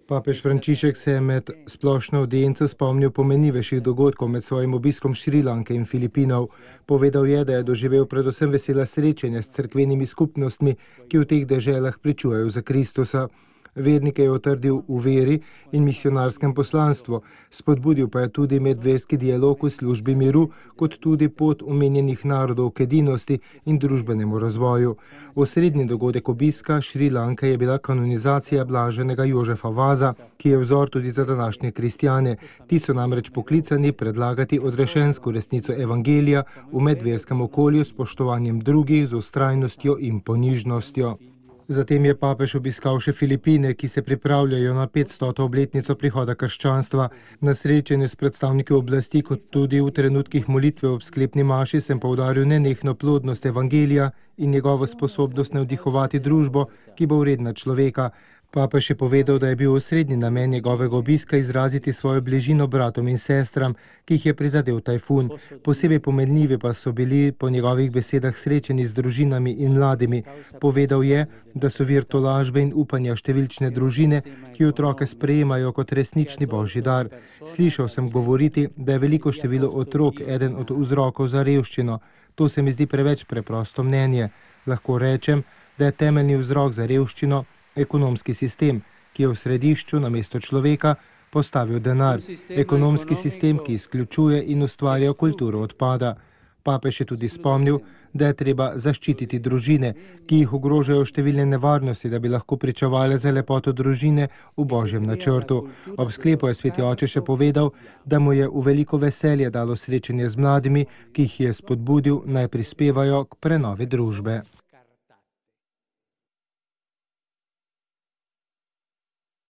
Papež Frančišek se je med splošno audienco spomnil pomenljivejših dogodkov med svojim obiskom Šrilanke in Filipinov. Povedal je, da je doživel predvsem vesela srečanja s cerkvenimi skupnostmi, ki v teh deželah pričujejo za Kristusa. Vernike je utrdil v veri in misionarskem poslanstvu, spodbudil pa je tudi medverski dialog v službi miru, kot tudi pot omenjenih narodov k edinosti in družbenemu razvoju. Osrednji dogodek obiska Šrilanke je bila kanonizacija blaženega Jožefa Vaza, ki je vzor tudi za današnje kristjane. Ti so namreč poklicani predlagati odrešensko resnico evangelija v medverskem okolju s spoštovanjem drugih, z vztrajnostjo in ponižnostjo. Zatem je papež obiskal še Filipine, ki se pripravljajo na 500. obletnico prihoda krščanstva. Na srečanju s predstavniki oblasti, kot tudi v trenutkih molitve ob sklepni maši, sem poudaril nenehno plodnost evangelija in njegovo sposobnost navdihovati družbo, ki bo vredna človeka. Papež je povedal, da je bil osrednji namen njegovega obiska izraziti svojo bližino bratom in sestram, ki jih je prizadel tajfun. Posebej pomenljivi pa so bili po njegovih besedah srečeni z družinami in mladimi. Povedal je, da so vir tolažbe in upanja številčne družine, ki otroke sprejemajo kot resnični božji dar. Slišal sem govoriti, da je veliko število otrok eden od vzrokov za revščino. To se mi zdi preveč preprosto mnenje. Lahko rečem, da je temeljni vzrok za revščino ekonomski sistem, ki je v središču namesto človeka postavil denar. Ekonomski sistem, ki izključuje in ustvarja kulturo odpada. Papež je tudi spomnil, da je treba zaščititi družine, ki jih ogrožajo številne nevarnosti, da bi lahko pričevale za lepoto družine v božjem načrtu. Ob sklepu je sveti oče še povedal, da mu je v veliko veselje dalo srečanje z mladimi, ki jih je spodbudil, naj prispevajo k prenovi družbe.